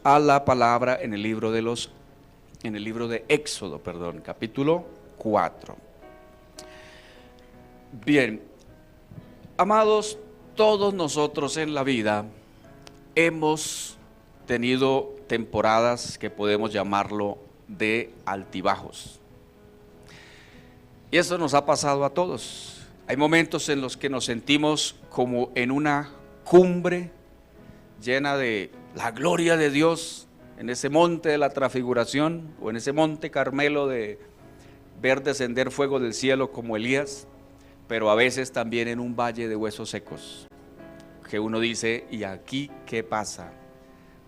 a la palabra en el libro de Éxodo, capítulo 4. Bien, amados, todos nosotros en la vida hemos tenido temporadas que podemos llamarlo de altibajos. Y eso nos ha pasado a todos. Hay momentos en los que nos sentimos como en una cumbre llena de la gloria de Dios, en ese monte de la transfiguración o en ese monte Carmelo de ver descender fuego del cielo como Elías, pero a veces también en un valle de huesos secos, que uno dice, ¿y aquí qué pasa?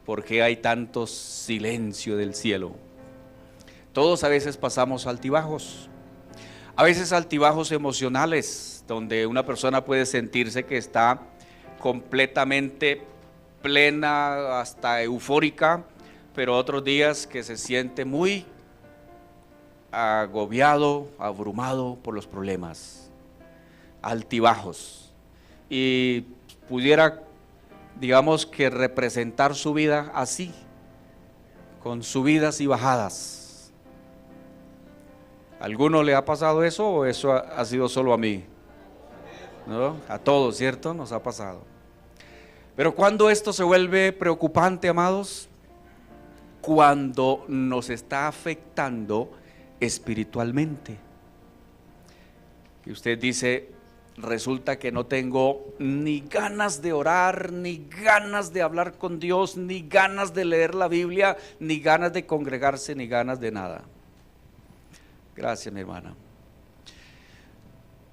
¿Por qué hay tanto silencio del cielo? Todos a veces pasamos altibajos, a veces altibajos emocionales, donde una persona puede sentirse que está completamente plena, hasta eufórica, pero otros días que se siente muy agobiado, abrumado por los problemas, altibajos. Y pudiera, digamos, que representar su vida así, con subidas y bajadas. ¿A alguno le ha pasado eso o eso ha sido solo a mí? ¿No? A todos, ¿cierto? Nos ha pasado. Pero cuando esto se vuelve preocupante, amados, cuando nos está afectando espiritualmente. Y usted dice, resulta que no tengo ni ganas de orar, ni ganas de hablar con Dios, ni ganas de leer la Biblia, ni ganas de congregarse, ni ganas de nada. Gracias, mi hermana.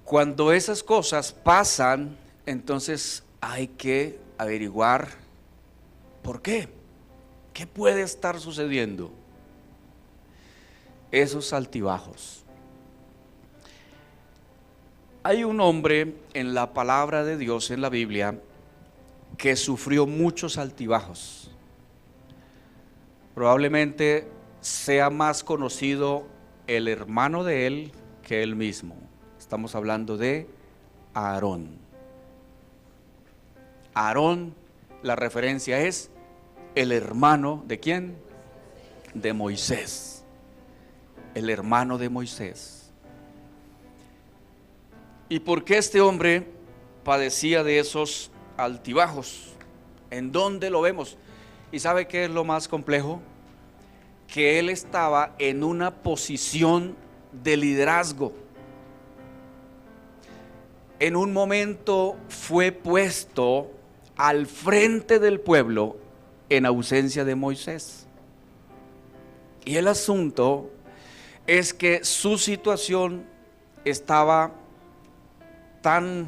Cuando esas cosas pasan, entonces hay que averiguar por qué. ¿Qué puede estar sucediendo? Esos altibajos. Hay un hombre en la palabra de Dios, en la Biblia, que sufrió muchos altibajos. Probablemente sea más conocido el hermano de él que él mismo. Estamos hablando de Aarón. Aarón, la referencia es el hermano ¿de quién? De Moisés. El hermano de Moisés. ¿Y por qué este hombre padecía de esos altibajos? ¿En dónde lo vemos? ¿Y sabe qué es lo más complejo? Que él estaba en una posición de liderazgo. En un momento fue puesto al frente del pueblo en ausencia de Moisés. Y el asunto es que su situación estaba tan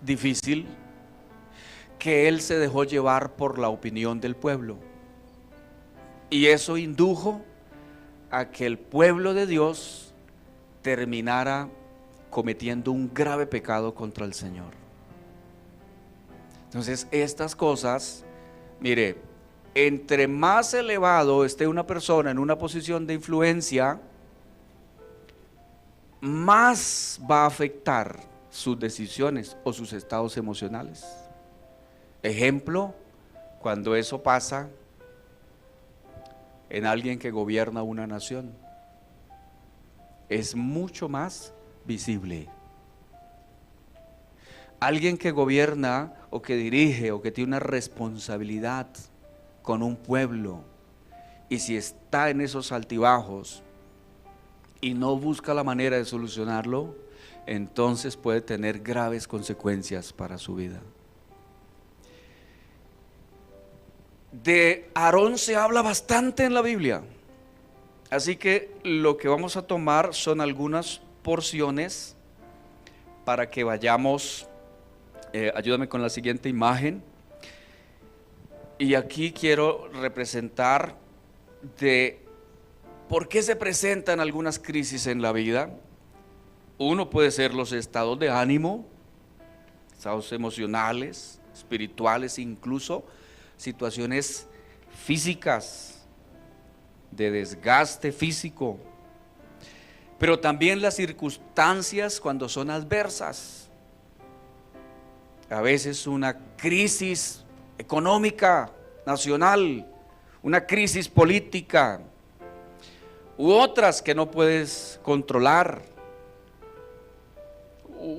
difícil que él se dejó llevar por la opinión del pueblo. Y eso indujo a que el pueblo de Dios terminara cometiendo un grave pecado contra el Señor. Entonces, estas cosas, mire, entre más elevado esté una persona en una posición de influencia, más va a afectar sus decisiones o sus estados emocionales. Ejemplo, cuando eso pasa en alguien que gobierna una nación, es mucho más visible. Alguien que gobierna o que dirige o que tiene una responsabilidad con un pueblo, y si está en esos altibajos y no busca la manera de solucionarlo, entonces puede tener graves consecuencias para su vida. De Aarón se habla bastante en la Biblia, así que lo que vamos a tomar son algunas porciones para que vayamos. Ayúdame con la siguiente imagen. Y aquí quiero representar de por qué se presentan algunas crisis en la vida. Uno puede ser los estados de ánimo, estados emocionales, espirituales, incluso situaciones físicas, de desgaste físico, pero también las circunstancias cuando son adversas. A veces una crisis económica nacional, una crisis política u otras que no puedes controlar,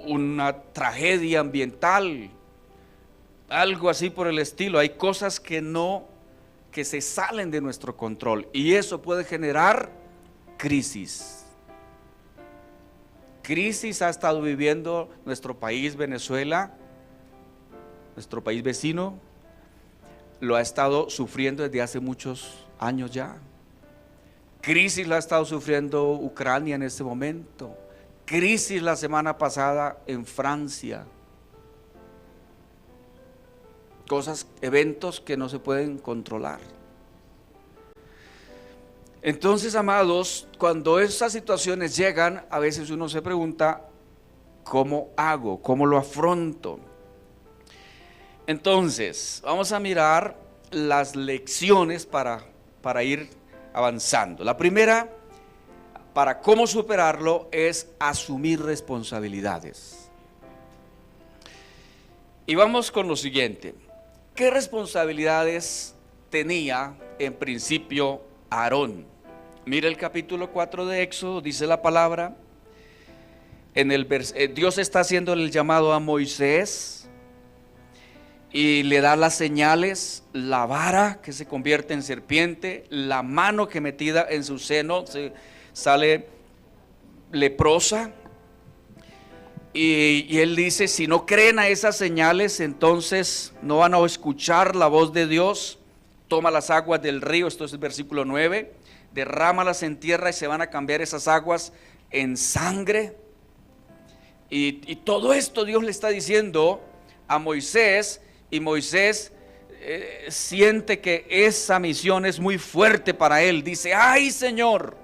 una tragedia ambiental, algo así por el estilo. Hay cosas que se salen de nuestro control y eso puede generar crisis. Crisis ha estado viviendo nuestro país, Venezuela, nuestro país vecino, lo ha estado sufriendo desde hace muchos años ya. Crisis la ha estado sufriendo Ucrania en este momento. Crisis la semana pasada en Francia. Cosas, eventos que no se pueden controlar. Entonces, amados, cuando esas situaciones llegan, a veces uno se pregunta, ¿cómo hago? ¿Cómo lo afronto? Entonces, vamos a mirar las lecciones para ir avanzando. La primera, para cómo superarlo, es asumir responsabilidades. Y vamos con lo siguiente. ¿Qué responsabilidades tenía en principio Aarón? Mira el capítulo 4 de Éxodo, dice la palabra. Dios está haciendo el llamado a Moisés y le da las señales: la vara que se convierte en serpiente, la mano que metida en su seno sale leprosa. Y él dice, si no creen a esas señales, entonces no van a escuchar la voz de Dios. Toma las aguas del río, esto es el versículo 9, derrámalas en tierra y se van a cambiar esas aguas en sangre. Y todo esto Dios le está diciendo a Moisés, y Moisés siente que esa misión es muy fuerte para él. Dice, ay Señor,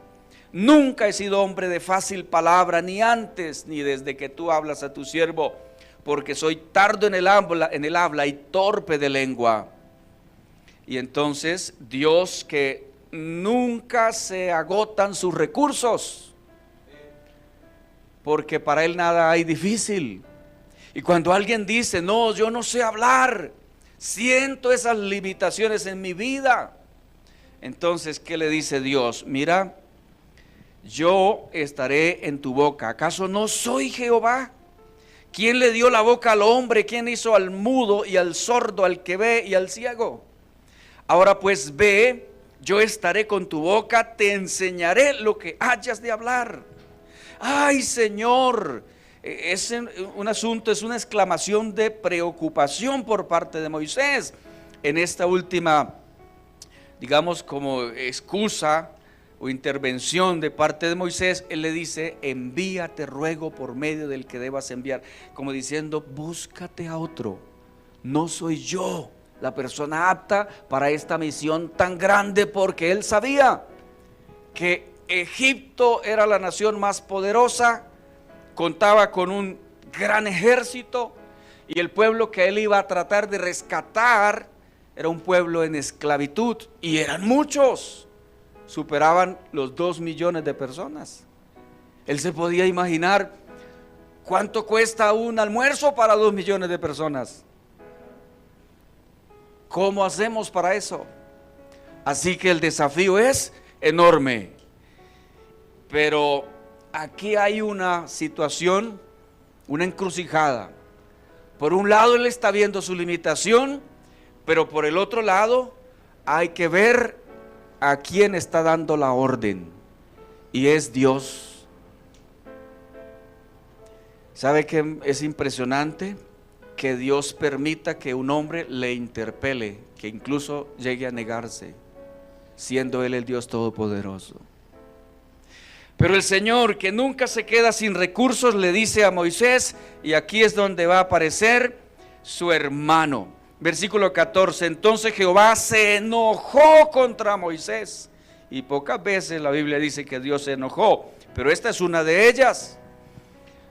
nunca he sido hombre de fácil palabra, ni antes ni desde que tú hablas a tu siervo, porque soy tardo en el habla y torpe de lengua. Y entonces Dios, que nunca se agotan sus recursos, porque para él nada hay difícil. Y cuando alguien dice, no, yo no sé hablar, siento esas limitaciones en mi vida, entonces ¿qué le dice Dios? Mira, yo estaré en tu boca. ¿Acaso no soy Jehová? ¿Quién le dio la boca al hombre? ¿Quién hizo al mudo y al sordo, al que ve y al ciego? Ahora pues ve, yo estaré con tu boca, te enseñaré lo que hayas de hablar. Ay Señor, es un asunto, es una exclamación de preocupación por parte de Moisés. En esta última, digamos, como excusa o intervención de parte de Moisés, él le dice, envíate ruego por medio del que debas enviar, como diciendo, búscate a otro, no soy yo la persona apta para esta misión tan grande, porque él sabía que Egipto era la nación más poderosa, contaba con un gran ejército, y el pueblo que él iba a tratar de rescatar era un pueblo en esclavitud, y eran muchos. Superaban los 2 millones de personas. Él se podía imaginar cuánto cuesta un almuerzo para 2 millones de personas. ¿Cómo hacemos para eso? Así que el desafío es enorme. Pero aquí hay una situación, una encrucijada. Por un lado él está viendo su limitación, pero por el otro lado hay que ver a quién está dando la orden, y es Dios. ¿Sabe qué es impresionante? Que Dios permita que un hombre le interpele, que incluso llegue a negarse, siendo Él el Dios Todopoderoso. Pero el Señor, que nunca se queda sin recursos, le dice a Moisés, y aquí es donde va a aparecer su hermano. Versículo 14, entonces Jehová se enojó contra Moisés. Y pocas veces la Biblia dice que Dios se enojó, pero esta es una de ellas.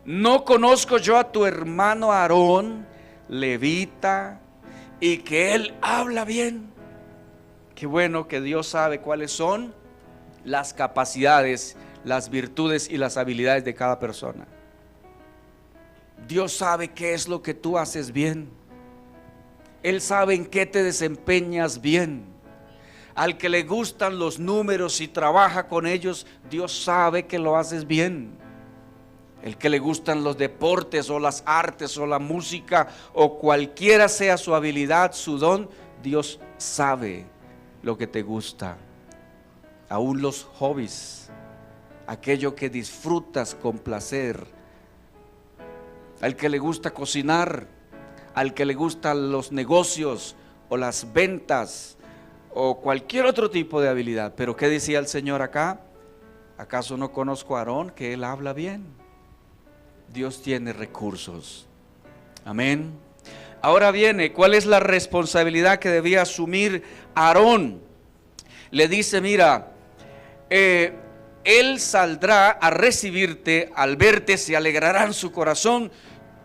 ¿No conozco yo a tu hermano Aarón, levita, y que él habla bien? Qué bueno que Dios sabe cuáles son las capacidades, las virtudes y las habilidades de cada persona. Dios sabe qué es lo que tú haces bien. Él sabe en qué te desempeñas bien. Al que le gustan los números y trabaja con ellos, Dios sabe que lo haces bien. El que le gustan los deportes o las artes o la música o cualquiera sea su habilidad, su don, Dios sabe lo que te gusta. Aún los hobbies, aquello que disfrutas con placer. Al que le gusta cocinar, al que le gustan los negocios o las ventas o cualquier otro tipo de habilidad. Pero ¿qué decía el Señor acá? ¿Acaso no conozco a Aarón, que él habla bien? Dios tiene recursos. Amén. Ahora viene, ¿cuál es la responsabilidad que debía asumir Aarón? Le dice, mira, él saldrá a recibirte, al verte se alegrará en su corazón,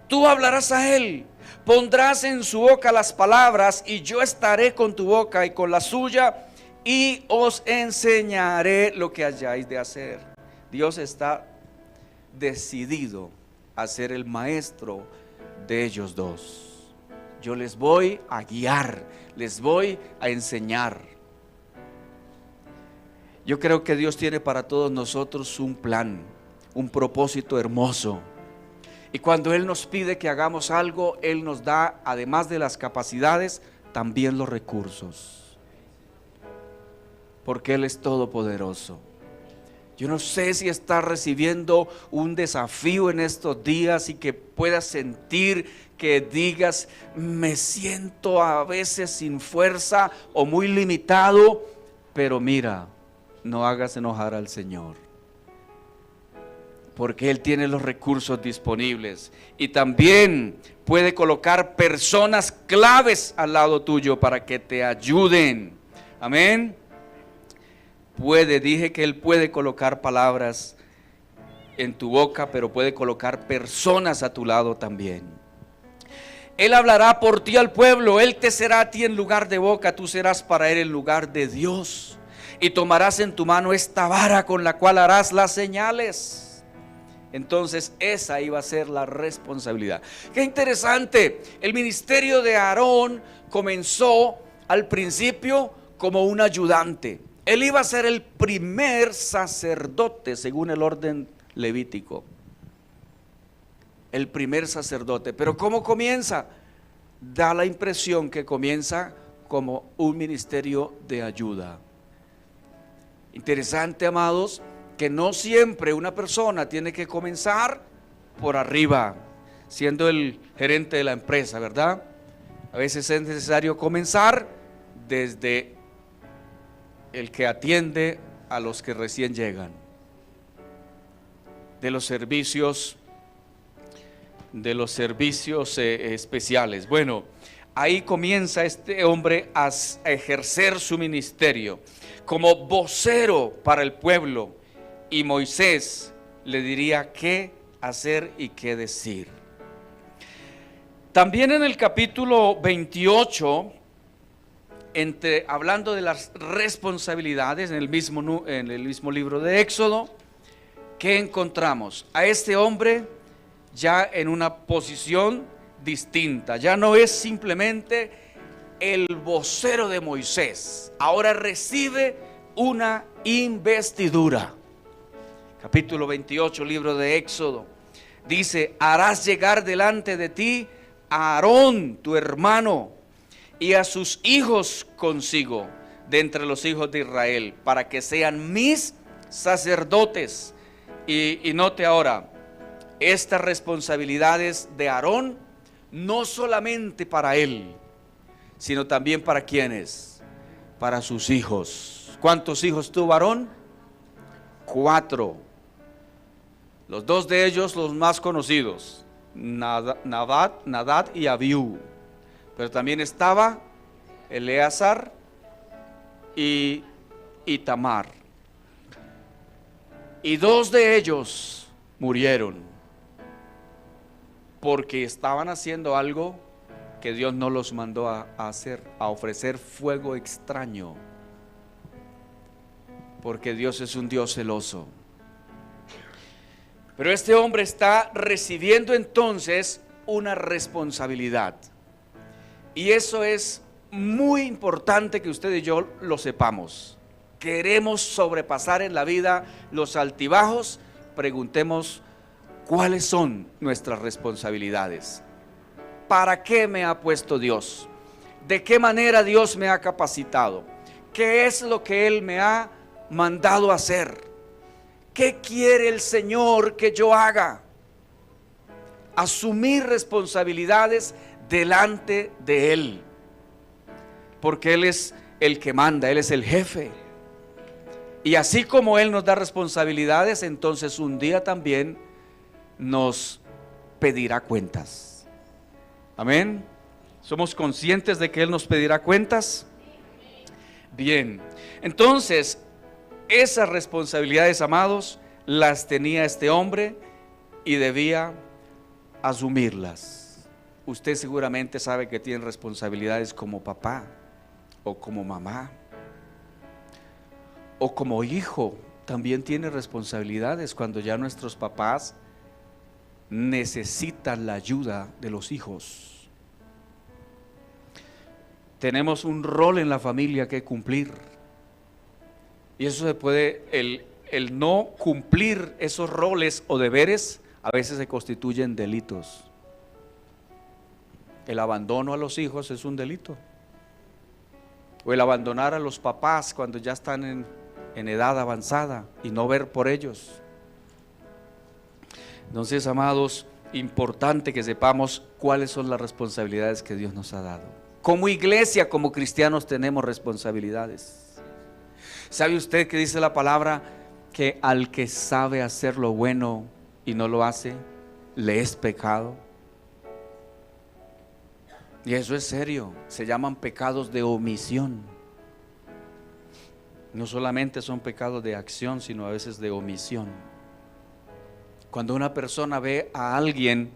tú hablarás a él, pondrás en su boca las palabras y yo estaré con tu boca y con la suya y os enseñaré lo que hayáis de hacer. Dios está decidido a ser el maestro de ellos dos. Yo les voy a guiar, les voy a enseñar. Yo creo que Dios tiene para todos nosotros un plan, un propósito hermoso. Y cuando Él nos pide que hagamos algo, Él nos da, además de las capacidades, también los recursos. Porque Él es todopoderoso. Yo no sé si estás recibiendo un desafío en estos días y que puedas sentir que digas, me siento a veces sin fuerza o muy limitado, pero mira, no hagas enojar al Señor, porque Él tiene los recursos disponibles y también puede colocar personas claves al lado tuyo para que te ayuden. Amén. Dije que Él puede colocar palabras en tu boca, pero puede colocar personas a tu lado también. Él hablará por ti al pueblo, Él te será a ti en lugar de boca, tú serás para Él en lugar de Dios. Y tomarás en tu mano esta vara con la cual harás las señales. Entonces esa iba a ser la responsabilidad. Qué interesante, el ministerio de Aarón comenzó al principio como un ayudante. Él iba a ser el primer sacerdote según el orden levítico. El primer sacerdote. Pero ¿cómo comienza? Da la impresión que comienza como un ministerio de ayuda. Interesante, amados, que no siempre una persona tiene que comenzar por arriba, siendo el gerente de la empresa, ¿verdad? A veces es necesario comenzar desde el que atiende a los que recién llegan, de los servicios especiales. Bueno, ahí comienza este hombre a ejercer su ministerio como vocero para el pueblo, y Moisés le diría qué hacer y qué decir. También en el capítulo 28, hablando de las responsabilidades, en el mismo libro de Éxodo, ¿qué encontramos? A este hombre ya en una posición distinta, ya no es simplemente el vocero de Moisés, ahora recibe una investidura. Capítulo 28, libro de Éxodo, dice: harás llegar delante de ti a Aarón, tu hermano, y a sus hijos consigo, de entre los hijos de Israel, para que sean mis sacerdotes. Y note ahora, estas responsabilidades de Aarón, no solamente para él, sino también para quienes, para sus hijos. ¿Cuántos hijos tuvo Aarón? 4. Los 2 de ellos, los más conocidos, Nadab y Abiú. Pero también estaba Eleazar y Itamar. Y 2 de ellos murieron porque estaban haciendo algo que Dios no los mandó a hacer, a ofrecer fuego extraño, porque Dios es un Dios celoso. Pero este hombre está recibiendo entonces una responsabilidad, y eso es muy importante que usted y yo lo sepamos. Queremos sobrepasar en la vida los altibajos, preguntemos cuáles son nuestras responsabilidades. ¿Para qué me ha puesto Dios? ¿De qué manera Dios me ha capacitado? ¿Qué es lo que Él me ha mandado a hacer? ¿Qué quiere el Señor que yo haga? Asumir responsabilidades delante de Él, porque Él es el que manda, Él es el jefe. Y así como Él nos da responsabilidades, entonces un día también nos pedirá cuentas. Amén. ¿Somos conscientes de que Él nos pedirá cuentas? Bien, entonces esas responsabilidades, amados, las tenía este hombre y debía asumirlas. Usted seguramente sabe que tiene responsabilidades como papá o como mamá o como hijo. También tiene responsabilidades cuando ya nuestros papás necesitan la ayuda de los hijos. Tenemos un rol en la familia que cumplir, y eso se puede, el no cumplir esos roles o deberes a veces se constituyen delitos. El abandono a los hijos es un delito, o el abandonar a los papás cuando ya están en edad avanzada y no ver por ellos. Entonces, amados, importante que sepamos cuáles son las responsabilidades que Dios nos ha dado. Como iglesia, como cristianos tenemos responsabilidades. ¿Sabe usted que dice la palabra que al que sabe hacer lo bueno y no lo hace, le es pecado? Y eso es serio, se llaman pecados de omisión. No solamente son pecados de acción, sino a veces de omisión. Cuando una persona ve a alguien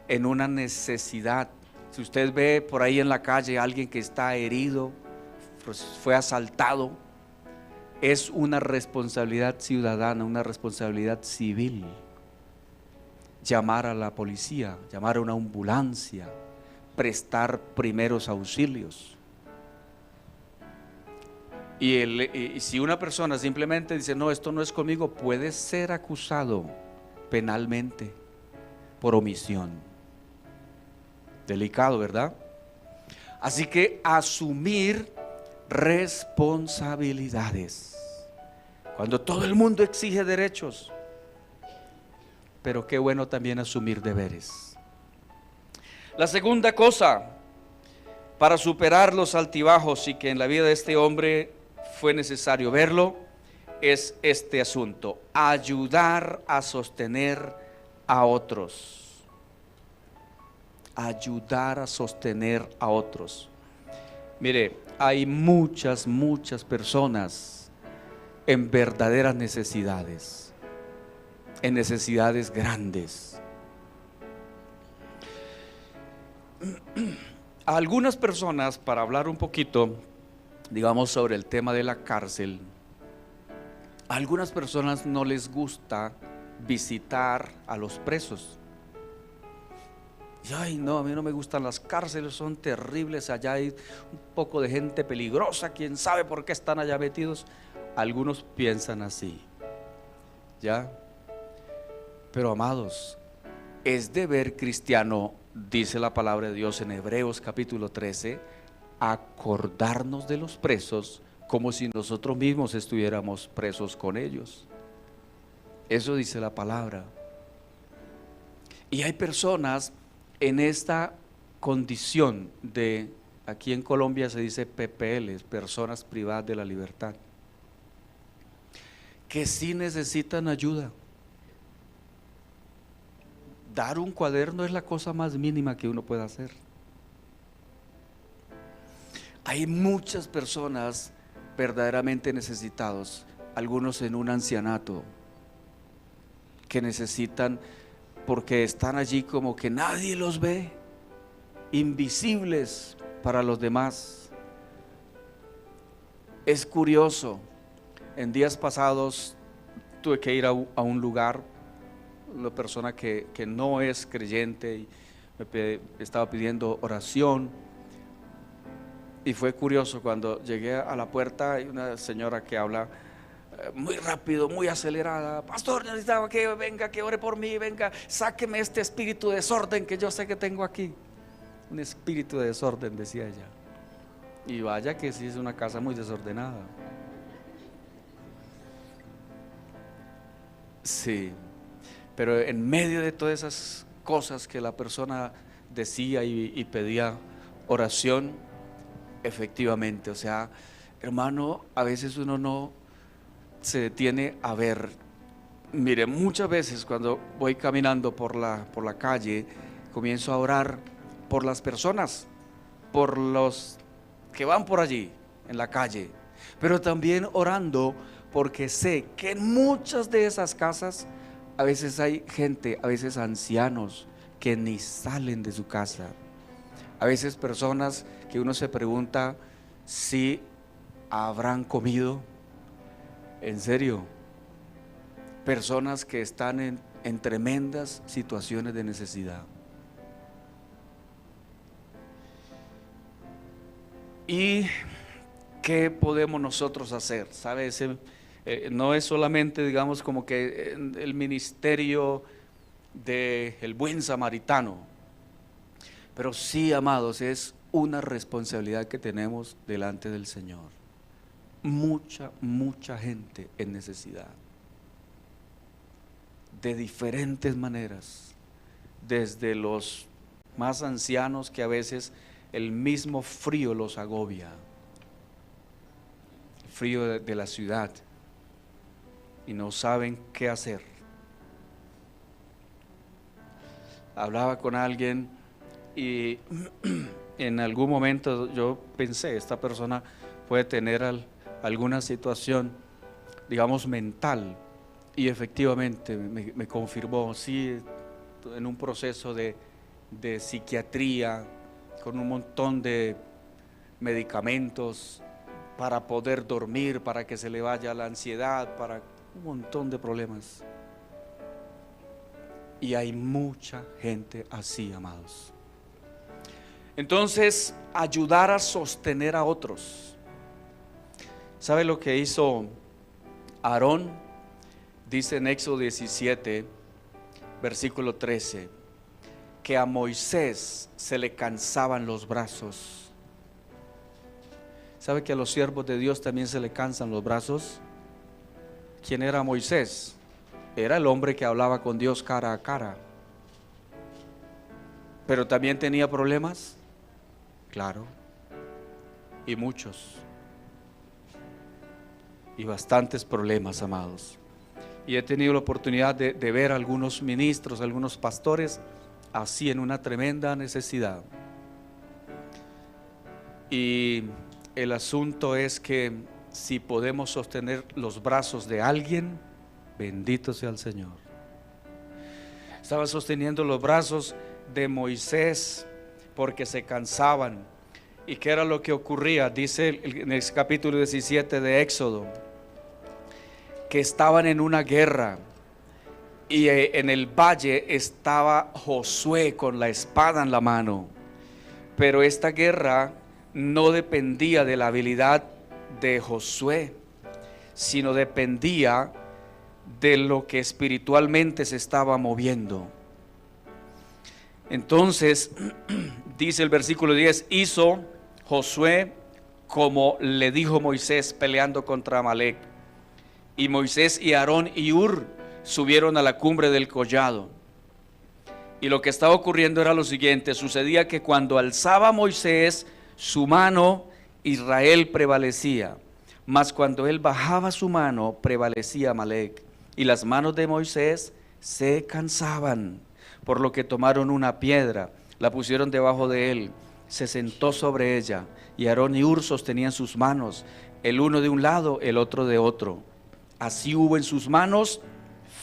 en una necesidad, si usted ve por ahí en la calle a alguien que está herido, pues fue asaltado, es una responsabilidad ciudadana, una responsabilidad civil. Llamar a la policía, llamar a una ambulancia, prestar primeros auxilios. Y si una persona simplemente dice, no, esto no es conmigo, puede ser acusado penalmente por omisión. Delicado, ¿verdad? Así que asumir responsabilidades. Cuando todo el mundo exige derechos, pero qué bueno también asumir deberes. La segunda cosa, para superar los altibajos, y que en la vida de este hombre fue necesario verlo, es este asunto: ayudar a sostener a otros. Ayudar a sostener a otros. Mire, hay muchas personas en verdaderas necesidades, en necesidades grandes. A algunas personas, para hablar un poquito, digamos, sobre el tema de la cárcel, a algunas personas no les gusta visitar a los presos. Y ay, no, a mí no me gustan las cárceles, son terribles, allá hay un poco de gente peligrosa, quién sabe por qué están allá metidos. Algunos piensan así, ¿ya? Pero amados, es deber cristiano, dice la palabra de Dios en Hebreos capítulo 13, acordarnos de los presos como si nosotros mismos estuviéramos presos con ellos. Eso dice la palabra. Y hay personas en esta condición de, aquí en Colombia se dice PPL, personas privadas de la libertad, que sí necesitan ayuda. Dar un cuaderno es la cosa más mínima que uno puede hacer. Hay muchas personas verdaderamente necesitados, algunos en un ancianato, que necesitan, porque están allí como que nadie los ve, invisibles para los demás. Es curioso, en días pasados tuve que ir a un lugar, una persona que no es creyente y me estaba pidiendo oración, Y fue curioso, cuando llegué a la puerta hay una señora que habla muy rápido, muy acelerada. Pastor, necesitaba que venga, que ore por mí, venga, sáqueme este espíritu de desorden que yo sé que tengo aquí. Un espíritu de desorden, decía ella. Y vaya que sí, es una casa muy desordenada. Sí, pero en medio de todas esas cosas que la persona decía y pedía oración, efectivamente, o sea, hermano, a veces uno no se detiene a ver. Mire, muchas veces cuando voy caminando por la calle, comienzo a orar por las personas, por los que van por allí en la calle, pero también orando porque sé que en muchas de esas casas a veces hay gente, a veces ancianos que ni salen de su casa, a veces personas que uno se pregunta si habrán comido. En serio, personas que están en tremendas situaciones de necesidad. ¿Y qué podemos nosotros hacer? ¿Sabe? No es solamente, digamos, como que el ministerio del buen samaritano, pero sí, amados, es una responsabilidad que tenemos delante del Señor. Mucha gente en necesidad, de diferentes maneras, desde los más ancianos que a veces el mismo frío los agobia, el frío de la ciudad, y no saben qué hacer. Hablaba con alguien y en algún momento yo pensé, esta persona puede tener alguna situación, digamos, mental, y efectivamente me confirmó, sí, en un proceso de psiquiatría, con un montón de medicamentos para poder dormir, para que se le vaya la ansiedad, para un montón de problemas. Y hay mucha gente así, amados. Entonces, ayudar a sostener a otros. ¿Sabe lo que hizo Aarón? Dice en Éxodo 17, versículo 13, que a Moisés se le cansaban los brazos. ¿Sabe que a los siervos de Dios también se le cansan los brazos? ¿Quién era Moisés? Era el hombre que hablaba con Dios cara a cara. Pero también tenía problemas, claro, y muchos. Y bastantes problemas, amados. Y he tenido la oportunidad de ver a algunos ministros, algunos pastores así en una tremenda necesidad. Y el asunto es que si podemos sostener los brazos de alguien, bendito sea el Señor. Estaba sosteniendo los brazos de Moisés porque se cansaban. ¿Y qué era lo que ocurría? Dice en el capítulo 17 de Éxodo, que estaban en una guerra y en el valle estaba Josué con la espada en la mano, pero esta guerra no dependía de la habilidad de Josué, sino dependía de lo que espiritualmente se estaba moviendo. Entonces dice el versículo 10, hizo Josué como le dijo Moisés peleando contra Amalec. Y Moisés y Aarón y Hur subieron a la cumbre del collado. Y lo que estaba ocurriendo era lo siguiente: sucedía que cuando alzaba Moisés su mano, Israel prevalecía, mas cuando él bajaba su mano, prevalecía Amalec. Y las manos de Moisés se cansaban, por lo que tomaron una piedra, la pusieron debajo de él, se sentó sobre ella, y Aarón y Hur sostenían sus manos, el uno de un lado, el otro de otro. Así hubo en sus manos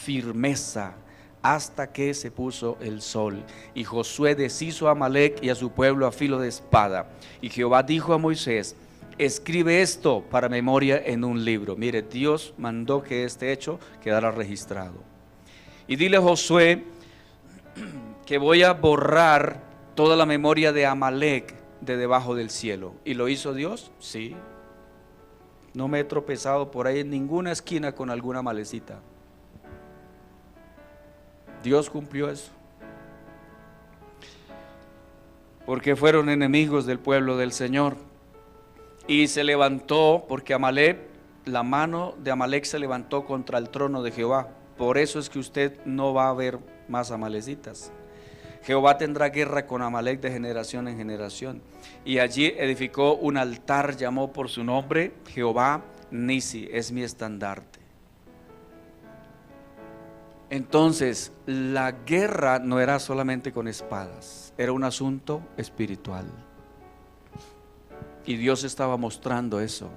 firmeza hasta que se puso el sol. Y Josué deshizo a Amalec y a su pueblo a filo de espada. Y Jehová dijo a Moisés: escribe esto para memoria en un libro. Mire, Dios mandó que este hecho quedara registrado. Y dile a Josué que voy a borrar toda la memoria de Amalec de debajo del cielo. ¿Y lo hizo Dios? Sí. No me he tropezado por ahí en ninguna esquina con alguna malecita. Dios cumplió eso. Porque fueron enemigos del pueblo del Señor. Y se levantó, porque Amalek, la mano de Amalek se levantó contra el trono de Jehová. Por eso es que usted no va a ver más amalecitas. Jehová tendrá guerra con Amalek de generación en generación. Y allí edificó un altar, llamó por su nombre Jehová Nisi, es mi estandarte. Entonces, la guerra no era solamente con espadas, era un asunto espiritual. Y Dios estaba mostrando eso.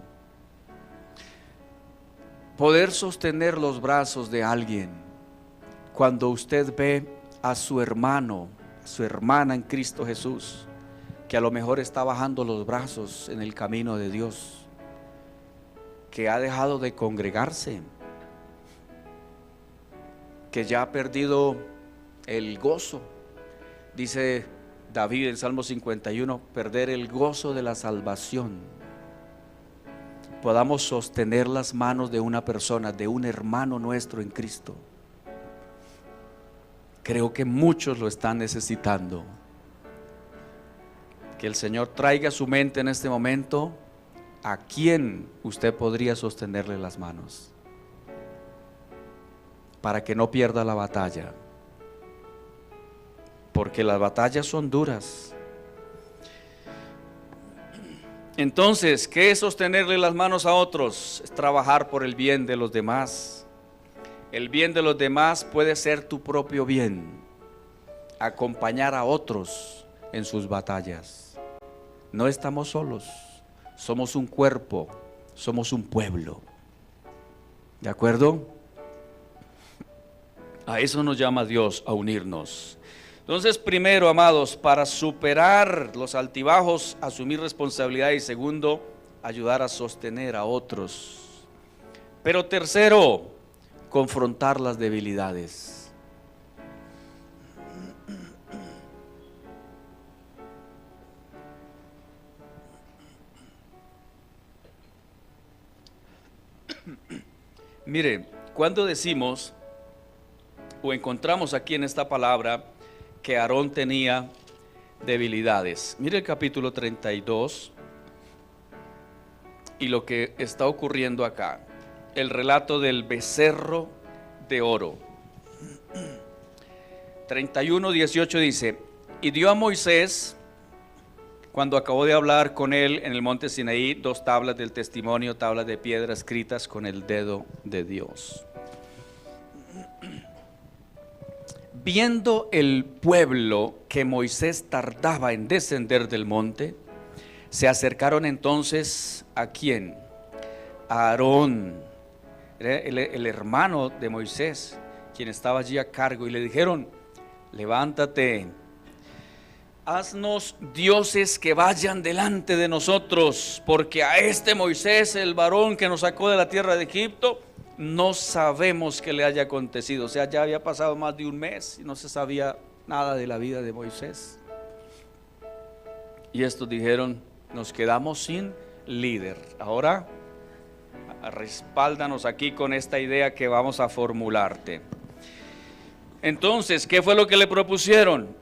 Poder sostener los brazos de alguien cuando usted ve a su hermano, a su hermana en Cristo Jesús, que a lo mejor está bajando los brazos en el camino de Dios, que ha dejado de congregarse, que ya ha perdido el gozo. Dice David en Salmo 51, perder el gozo de la salvación. Podamos sostener las manos de una persona, de un hermano nuestro en Cristo. Creo que muchos lo están necesitando. Que el Señor traiga a su mente en este momento a quién usted podría sostenerle las manos, para que no pierda la batalla, porque las batallas son duras. Entonces, ¿qué es sostenerle las manos a otros? Es trabajar por el bien de los demás. El bien de los demás puede ser tu propio bien. Acompañar a otros en sus batallas. No estamos solos, somos un cuerpo, somos un pueblo. ¿De acuerdo? A eso nos llama Dios, a unirnos. Entonces, primero, amados, para superar los altibajos, asumir responsabilidad, y segundo, ayudar a sostener a otros. Pero tercero, confrontar las debilidades. Mire, cuando decimos o encontramos aquí en esta palabra que Aarón tenía debilidades, mire el capítulo 32 y lo que está ocurriendo acá, el relato del becerro de oro. 31:18 dice: y dio a Moisés, cuando acabó de hablar con él en el monte Sinaí, 2 tablas del testimonio, tablas de piedra escritas con el dedo de Dios. Viendo el pueblo que Moisés tardaba en descender del monte, se acercaron entonces ¿a quién? A Aarón, el hermano de Moisés, quien estaba allí a cargo, y le dijeron: levántate, haznos dioses que vayan delante de nosotros, porque a este Moisés, el varón que nos sacó de la tierra de Egipto, no sabemos qué le haya acontecido. O sea, ya había pasado más de un mes y no se sabía nada de la vida de Moisés. Y estos dijeron: nos quedamos sin líder. Ahora respáldanos aquí con esta idea que vamos a formularte. Entonces, ¿qué fue lo que le propusieron?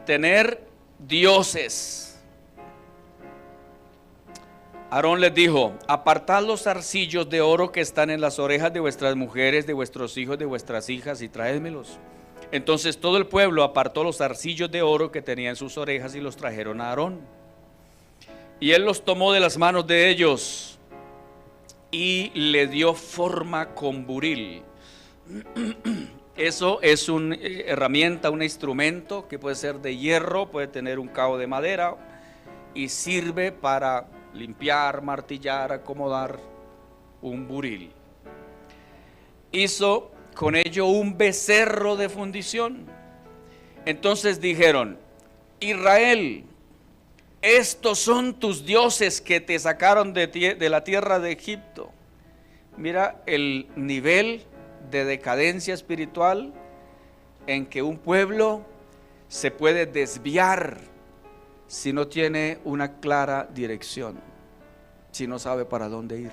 Tener dioses. Aarón les dijo: apartad los zarcillos de oro que están en las orejas de vuestras mujeres, de vuestros hijos, de vuestras hijas, y traédmelos. Entonces todo el pueblo apartó los zarcillos de oro que tenía en sus orejas y los trajeron a Aarón. Y él los tomó de las manos de ellos y le dio forma con buril. Eso es una herramienta, un instrumento que puede ser de hierro, puede tener un cabo de madera y sirve para limpiar, martillar, acomodar un buril. Hizo con ello un becerro de fundición. Entonces dijeron: Israel, estos son tus dioses que te sacaron de la tierra de Egipto. Mira el nivel de decadencia espiritual en que un pueblo se puede desviar si no tiene una clara dirección, si no sabe para dónde ir.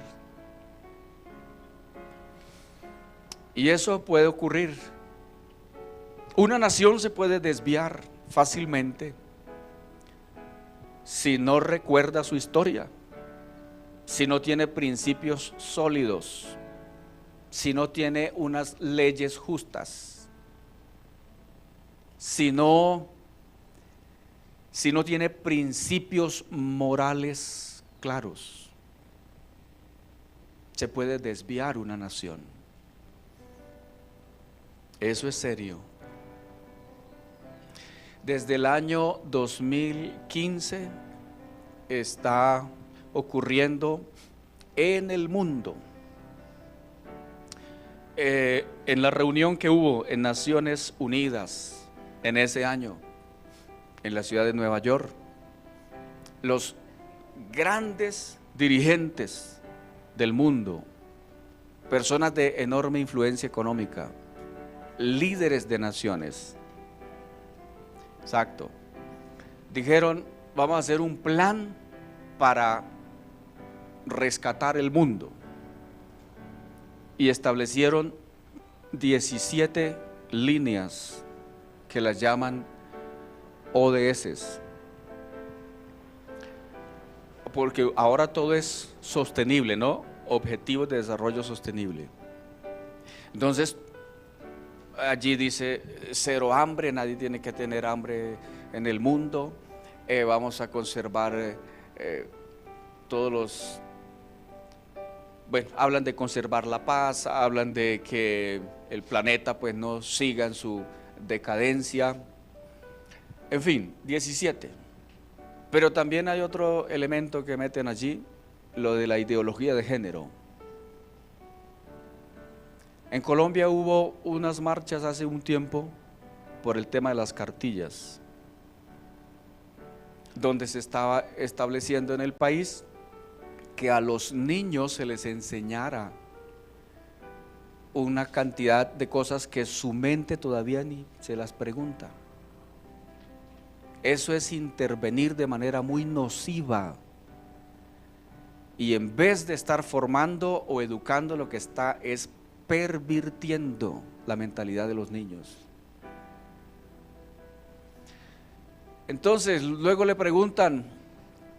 Y eso puede ocurrir. Una nación se puede desviar fácilmente si no recuerda su historia, si no tiene principios sólidos, si no tiene unas leyes justas, si no tiene principios morales claros. Se puede desviar una nación. Eso es serio. Desde el año 2015 está ocurriendo en el mundo. En la reunión que hubo en Naciones Unidas en ese año, en la ciudad de Nueva York, los grandes dirigentes del mundo, personas de enorme influencia económica, líderes de naciones, exacto, dijeron: vamos a hacer un plan para rescatar el mundo, y establecieron 17 líneas que las llaman ODS, porque ahora todo es sostenible, ¿no? Objetivos de desarrollo sostenible. Entonces, allí dice: cero hambre, nadie tiene que tener hambre en el mundo, vamos a conservar todos los... Bueno, hablan de conservar la paz, hablan de que el planeta pues no siga en su decadencia, en fin, 17. Pero también hay otro elemento que meten allí, lo de la ideología de género. En Colombia hubo unas marchas hace un tiempo por el tema de las cartillas, donde se estaba estableciendo en el país que a los niños se les enseñara una cantidad de cosas que su mente todavía ni se las pregunta. Eso es intervenir de manera muy nociva, y en vez de estar formando o educando, lo que está es pervirtiendo la mentalidad de los niños. Entonces luego le preguntan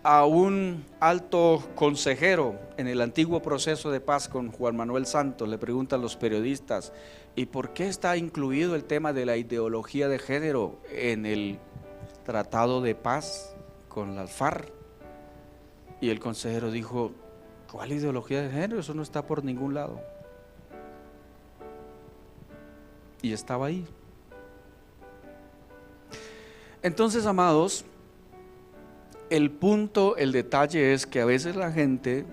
a un alto consejero en el antiguo proceso de paz con Juan Manuel Santos, le preguntan los periodistas: ¿y por qué está incluido el tema de la ideología de género en el tratado de paz con las FARC? Y el consejero dijo: ¿cuál ideología de género? Eso no está por ningún lado. Y estaba ahí. Entonces, amados, el punto, el detalle es que a veces la gente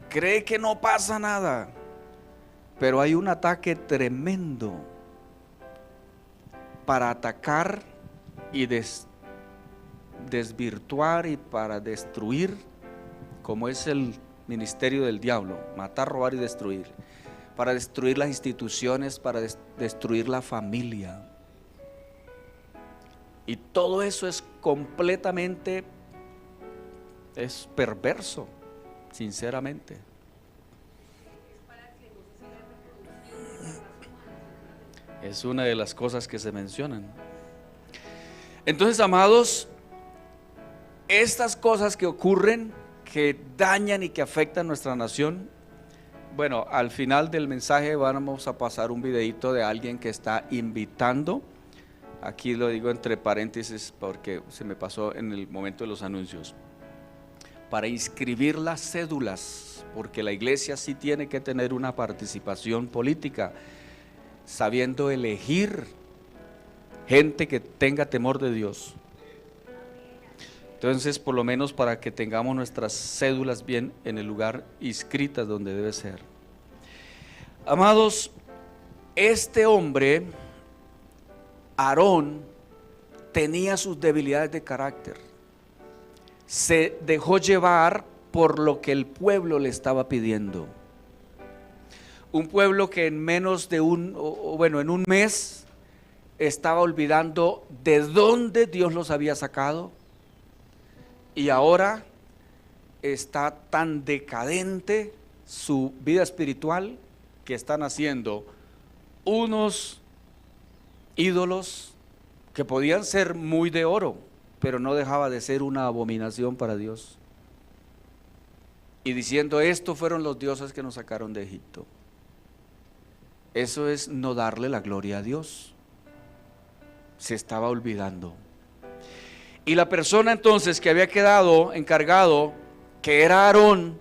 cree que no pasa nada, pero hay un ataque tremendo para atacar y desvirtuar y para destruir, como es el ministerio del diablo: matar, robar y destruir, para destruir las instituciones, para destruir la familia. Y todo eso es completamente, es perverso, sinceramente. Es una de las cosas que se mencionan. Entonces, amados, estas cosas que ocurren, que dañan y que afectan nuestra nación, bueno, al final del mensaje vamos a pasar un videito de alguien que está invitando. Aquí lo digo entre paréntesis porque se me pasó en el momento de los anuncios, para inscribir las cédulas, porque la iglesia sí tiene que tener una participación política, sabiendo elegir gente que tenga temor de Dios. Entonces, por lo menos para que tengamos nuestras cédulas bien en el lugar inscritas donde debe ser. Amados, este hombre, Aarón, tenía sus debilidades de carácter. Se dejó llevar por lo que el pueblo le estaba pidiendo. Un pueblo que en menos de en un mes estaba olvidando de dónde Dios los había sacado, y ahora está tan decadente su vida espiritual que están haciendo unos ídolos que podían ser muy de oro, pero no dejaba de ser una abominación para Dios. Y diciendo, estos fueron los dioses que nos sacaron de Egipto. Eso es no darle la gloria a Dios. Se estaba olvidando. Y la persona entonces que había quedado encargado, que era Aarón,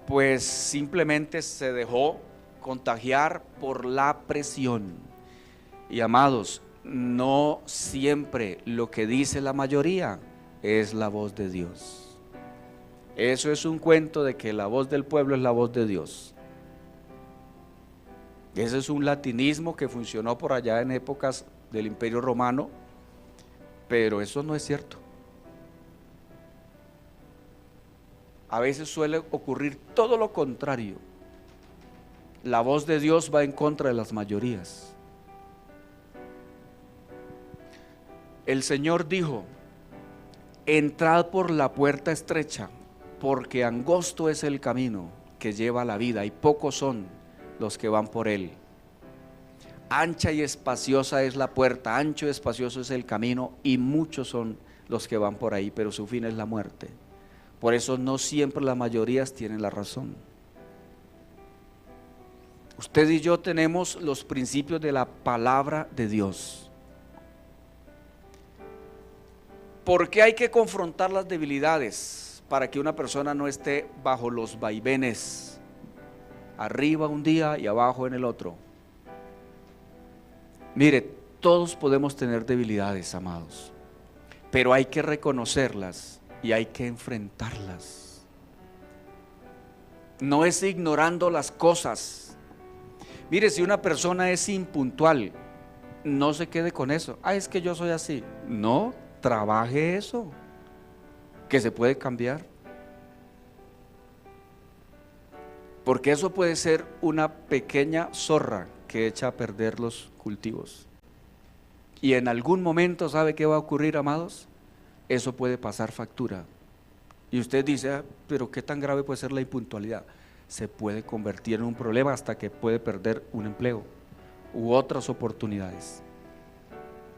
pues simplemente se dejó contagiar por la presión. Y amados, no siempre lo que dice la mayoría es la voz de Dios. Eso es un cuento de que la voz del pueblo es la voz de Dios. Ese es un latinismo que funcionó por allá en épocas del Imperio Romano, pero eso no es cierto. A veces suele ocurrir todo lo contrario. La voz de Dios va en contra de las mayorías. El Señor dijo, entrad por la puerta estrecha, porque angosto es el camino que lleva a la vida y pocos son los que van por él. Ancha y espaciosa es la puerta, ancho y espacioso es el camino y muchos son los que van por ahí, pero su fin es la muerte. Por eso no siempre las mayorías tienen la razón. Usted y yo tenemos los principios de la palabra de Dios. ¿Por qué hay que confrontar las debilidades? Para que una persona no esté bajo los vaivenes, arriba un día y abajo en el otro. Mire, todos podemos tener debilidades, amados, pero hay que reconocerlas y hay que enfrentarlas. No es ignorando las cosas. Mire, si una persona es impuntual, no se quede con eso. Es que yo soy así. No, trabaje eso, que se puede cambiar. Porque eso puede ser una pequeña zorra que echa a perder los cultivos. Y en algún momento, ¿sabe qué va a ocurrir, amados? Eso puede pasar factura. Y usted dice, pero ¿qué tan grave puede ser la impuntualidad? Se puede convertir en un problema hasta que puede perder un empleo u otras oportunidades.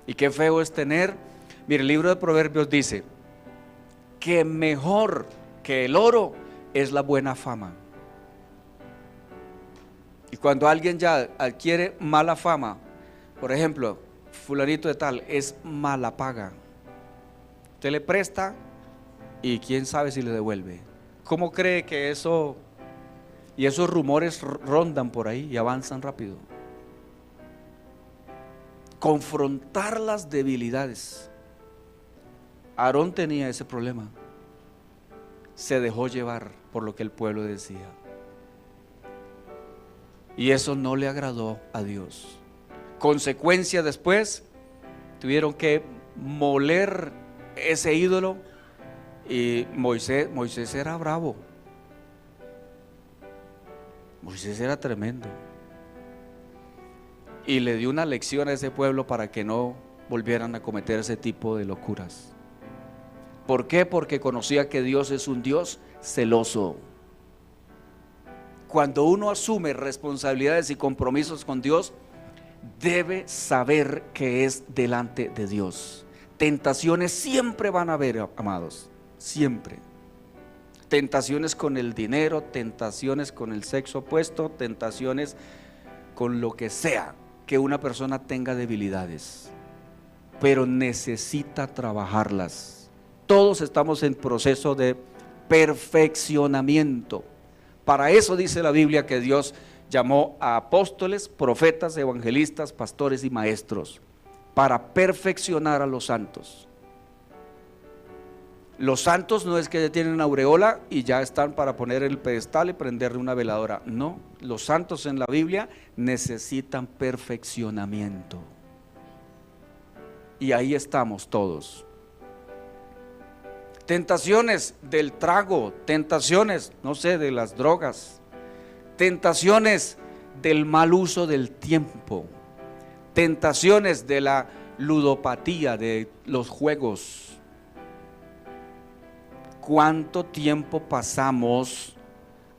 Y qué feo es tener, mire, el libro de Proverbios dice que mejor que el oro es la buena fama. Y cuando alguien ya adquiere mala fama, por ejemplo, fulanito de tal, es mala paga. Usted le presta y quién sabe si le devuelve. ¿Cómo cree que eso y esos rumores rondan por ahí y avanzan rápido? Confrontar las debilidades. Aarón tenía ese problema. Se dejó llevar por lo que el pueblo decía. Y eso no le agradó a Dios. Consecuencia después, tuvieron que moler ese ídolo. Y Moisés era bravo. Moisés era tremendo. Y le dio una lección a ese pueblo para que no volvieran a cometer ese tipo de locuras. ¿Por qué? Porque conocía que Dios es un Dios celoso. Cuando uno asume responsabilidades y compromisos con Dios, debe saber que es delante de Dios. Tentaciones siempre van a haber, amados, siempre. Tentaciones con el dinero, tentaciones con el sexo opuesto, tentaciones con lo que sea, que una persona tenga debilidades, pero necesita trabajarlas. Todos estamos en proceso de perfeccionamiento. Para eso dice la Biblia que Dios llamó a apóstoles, profetas, evangelistas, pastores y maestros, para perfeccionar a los santos. Los santos no es que ya tienen aureola y ya están para poner el pedestal y prenderle una veladora. No, los santos en la Biblia necesitan perfeccionamiento. Y ahí estamos todos. Tentaciones del trago, tentaciones, no sé, de las drogas, tentaciones del mal uso del tiempo, tentaciones de la ludopatía, de los juegos. ¿cuánto tiempo pasamos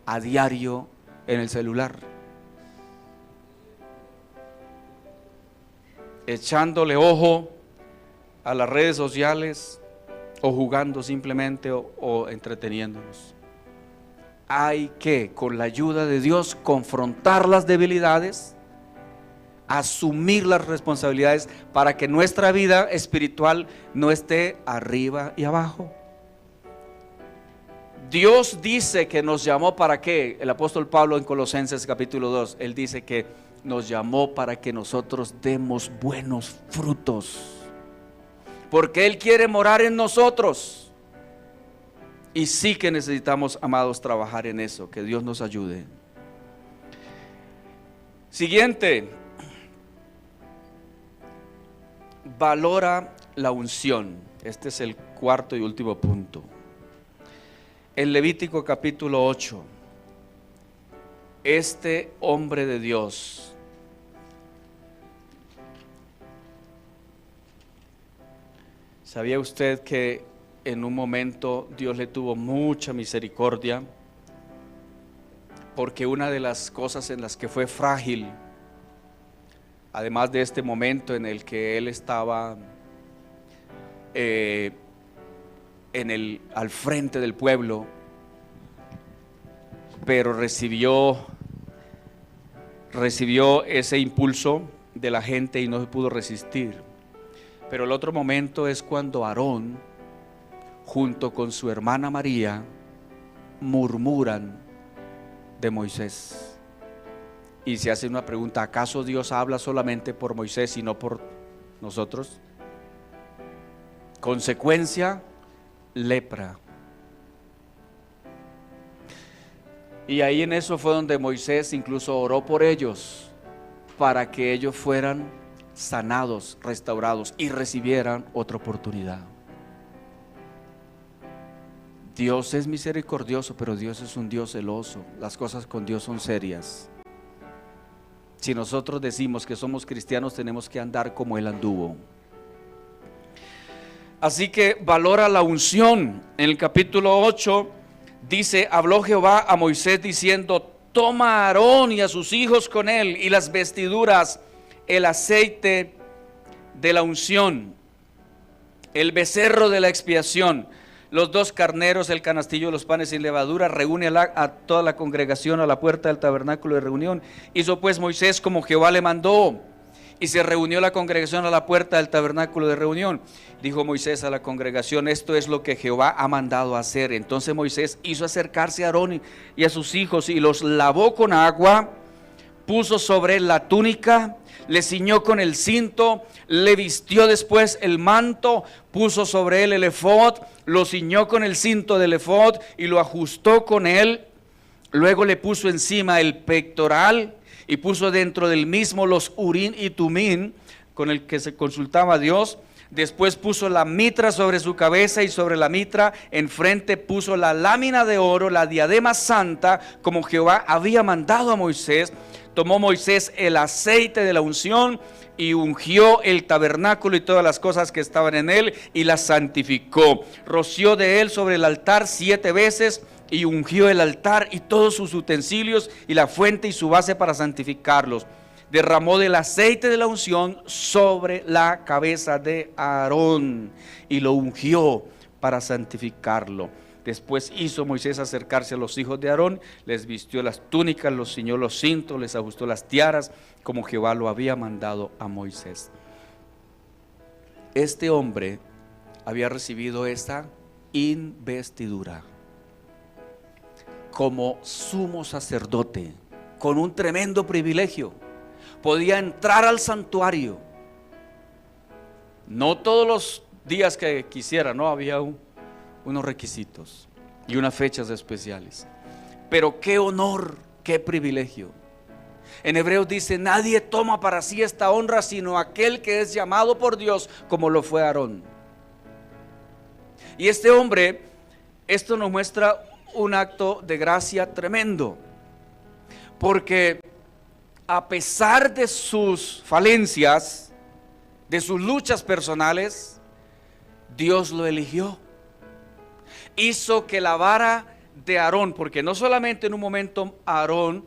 a diario en el celular? Echándole ojo a las redes sociales, o jugando simplemente, o entreteniéndonos. Hay que, con la ayuda de Dios, confrontar las debilidades, asumir las responsabilidades para que nuestra vida espiritual no esté arriba y abajo. Dios dice que nos llamó para qué. El apóstol Pablo en Colosenses capítulo 2, él dice que nos llamó para que nosotros demos buenos frutos, porque Él quiere morar en nosotros. Y sí que necesitamos, amados, trabajar en eso. Que Dios nos ayude. Siguiente, valora la unción. Este es el cuarto y último punto. En Levítico capítulo 8, este hombre de Dios, ¿sabía usted que en un momento Dios le tuvo mucha misericordia? Porque una de las cosas en las que fue frágil, además de este momento en el que él estaba al frente del pueblo, pero recibió ese impulso de la gente y no se pudo resistir. Pero el otro momento es cuando Aarón, junto con su hermana María, murmuran de Moisés. Y se hace una pregunta: ¿acaso Dios habla solamente por Moisés y no por nosotros? Consecuencia, lepra. Y ahí en eso fue donde Moisés incluso oró por ellos, para que ellos fueran sanados, restaurados y recibieran otra oportunidad. Dios es misericordioso, pero Dios es un Dios celoso. Las cosas con Dios son serias. Si nosotros decimos que somos cristianos, tenemos que andar como Él anduvo. Así que valora la unción. En el capítulo 8 dice: habló Jehová a Moisés diciendo: toma a Aarón y a sus hijos con él, y las vestiduras, el aceite de la unción, el becerro de la expiación, los 2 carneros, el canastillo de los panes sin levadura. Reúne a toda la congregación a la puerta del tabernáculo de reunión. Hizo pues Moisés como Jehová le mandó, y se reunió la congregación a la puerta del tabernáculo de reunión. Dijo Moisés a la congregación: esto es lo que Jehová ha mandado hacer. Entonces Moisés hizo acercarse a Aarón y a sus hijos, y los lavó con agua, puso sobre él la túnica, le ciñó con el cinto, le vistió después el manto, puso sobre él el efod, lo ciñó con el cinto del efod y lo ajustó con él. Luego le puso encima el pectoral y puso dentro del mismo los urín y tumín con el que se consultaba a Dios. Después puso la mitra sobre su cabeza, y sobre la mitra enfrente puso la lámina de oro, la diadema santa, como Jehová había mandado a Moisés. Tomó Moisés el aceite de la unción y ungió el tabernáculo y todas las cosas que estaban en él, y las santificó. Roció de él sobre el altar 7 veces, y ungió el altar y todos sus utensilios, y la fuente y su base para santificarlos. Derramó del aceite de la unción sobre la cabeza de Aarón y lo ungió para santificarlo. Después hizo Moisés acercarse a los hijos de Aarón, les vistió las túnicas, los ciñó los cintos, les ajustó las tiaras, como Jehová lo había mandado a Moisés. Este hombre había recibido esta investidura como sumo sacerdote, con un tremendo privilegio. Podía entrar al santuario, no todos los días que quisiera, no, había unos requisitos y unas fechas especiales. Pero qué honor, qué privilegio. En Hebreos dice: nadie toma para sí esta honra sino aquel que es llamado por Dios, como lo fue Aarón. Y este hombre, esto nos muestra un acto de gracia tremendo, porque a pesar de sus falencias, de sus luchas personales, Dios lo eligió. hizo que la vara de Aarón, porque no solamente en un momento Aarón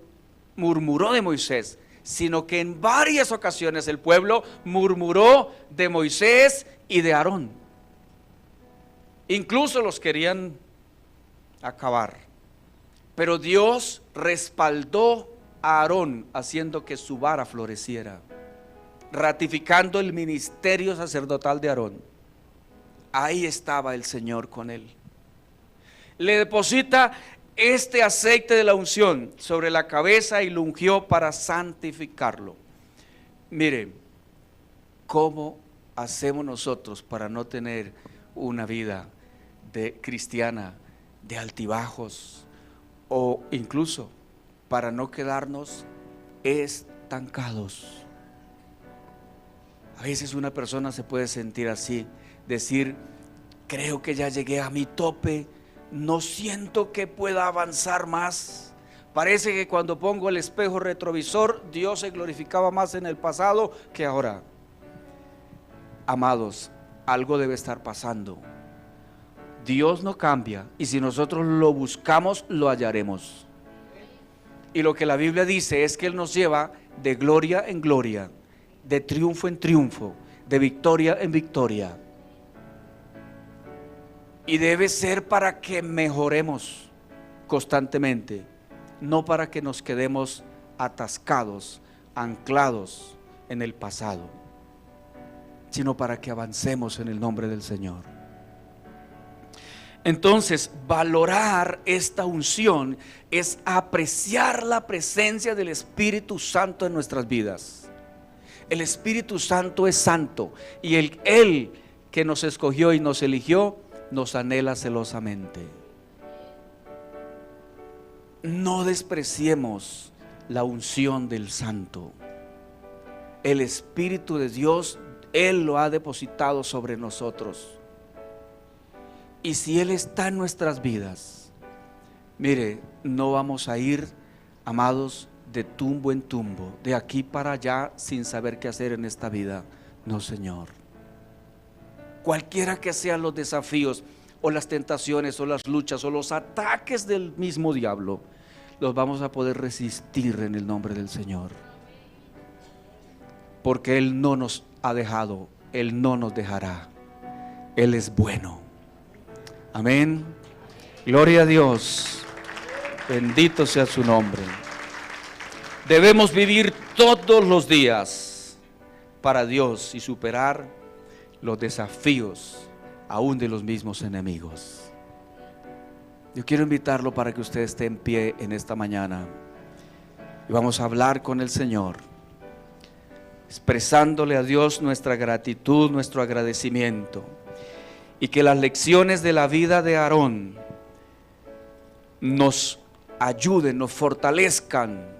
murmuró de Moisés, sino que en varias ocasiones el pueblo murmuró de Moisés y de Aarón. Incluso los querían acabar. Pero Dios respaldó a Aarón haciendo que su vara floreciera, ratificando el ministerio sacerdotal de Aarón. Ahí estaba el Señor con él. Le deposita este aceite de la unción sobre la cabeza y lo ungió para santificarlo. Mire, ¿cómo hacemos nosotros para no tener una vida cristiana de altibajos, o incluso para no quedarnos estancados? A veces una persona se puede sentir así, decir, creo que ya llegué a mi tope, no siento que pueda avanzar más. Parece que cuando pongo el espejo retrovisor, Dios se glorificaba más en el pasado que ahora. Amados, algo debe estar pasando. Dios no cambia, y si nosotros lo buscamos, lo hallaremos. Y lo que la Biblia dice es que Él nos lleva de gloria en gloria, de triunfo en triunfo, de victoria en victoria. Y debe ser para que mejoremos constantemente, no para que nos quedemos atascados, anclados en el pasado, sino para que avancemos en el nombre del Señor. Entonces, valorar esta unción es apreciar la presencia del Espíritu Santo en nuestras vidas. El Espíritu Santo es santo, y Él que nos escogió y nos eligió, nos anhela celosamente. No despreciemos la unción del Santo. El Espíritu de Dios, Él lo ha depositado sobre nosotros. Y si Él está en nuestras vidas, mire, no vamos a ir, amados, de tumbo en tumbo, de aquí para allá, sin saber qué hacer en esta vida. No, Señor. Cualquiera que sean los desafíos, o las tentaciones, o las luchas, o los ataques del mismo diablo, los vamos a poder resistir en el nombre del Señor. Porque Él no nos ha dejado, Él no nos dejará. Él es bueno. Amén. Gloria a Dios. Bendito sea su nombre. Debemos vivir todos los días para Dios y superar los desafíos aún de los mismos enemigos. Yo quiero invitarlo para que usted esté en pie en esta mañana y vamos a hablar con el Señor, expresándole a Dios nuestra gratitud, nuestro agradecimiento, y que las lecciones de la vida de Aarón nos ayuden, nos fortalezcan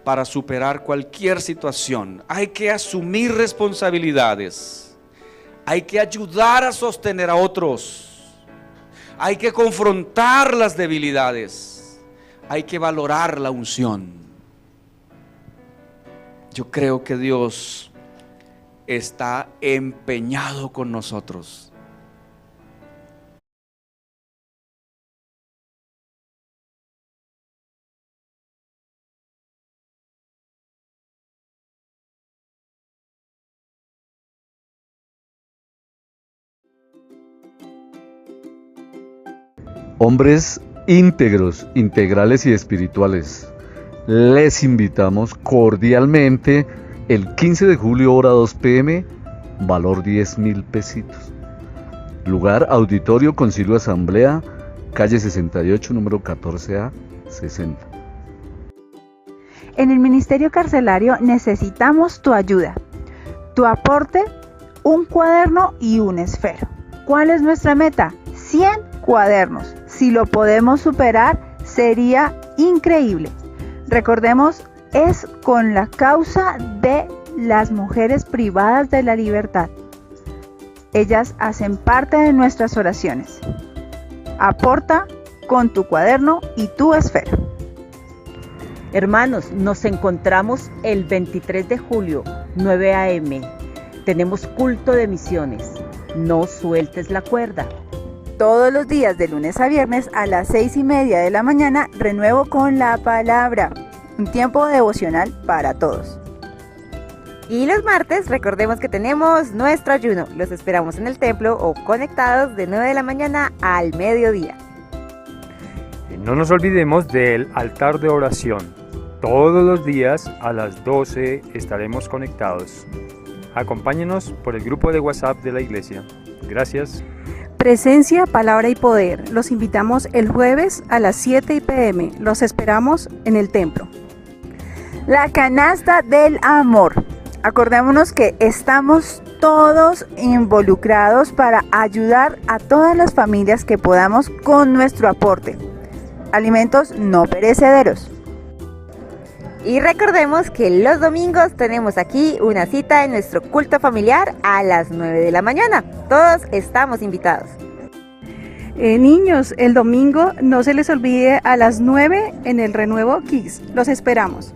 para superar cualquier situación. Hay que asumir responsabilidades, hay que ayudar a sostener a otros, hay que confrontar las debilidades, hay que valorar la unción. Yo creo que Dios está empeñado con nosotros. Hombres íntegros, integrales y espirituales, les invitamos cordialmente el 15 de julio, hora 2 p.m, valor 10,000 pesitos. Lugar, Auditorio Concilio Asamblea, calle 68, número 14A, 60. En el Ministerio Carcelario necesitamos tu ayuda, tu aporte, un cuaderno y un esfero. ¿Cuál es nuestra meta? 100 cuadernos. Si lo podemos superar, sería increíble. Recordemos, es con la causa de las mujeres privadas de la libertad. Ellas hacen parte de nuestras oraciones. Aporta con tu cuaderno y tu esfero. Hermanos, nos encontramos el 23 de julio, 9 a.m. Tenemos culto de misiones. No sueltes la cuerda. Todos los días de lunes a viernes a las 6:30 de la mañana, renuevo con la palabra. Un tiempo devocional para todos. Y los martes recordemos que tenemos nuestro ayuno. Los esperamos en el templo o conectados de 9 de la mañana al mediodía. Y no nos olvidemos del altar de oración. Todos los días a las 12 estaremos conectados. Acompáñenos por el grupo de WhatsApp de la iglesia. Gracias. Presencia, palabra y poder. Los invitamos el jueves a las 7 p.m. Los esperamos en el templo. La canasta del amor. Acordémonos que estamos todos involucrados para ayudar a todas las familias que podamos con nuestro aporte. Alimentos no perecederos. Y recordemos que los domingos tenemos aquí una cita en nuestro culto familiar a las 9 de la mañana. Todos estamos invitados. Niños, el domingo no se les olvide a las 9 en el Renuevo Kids. Los esperamos.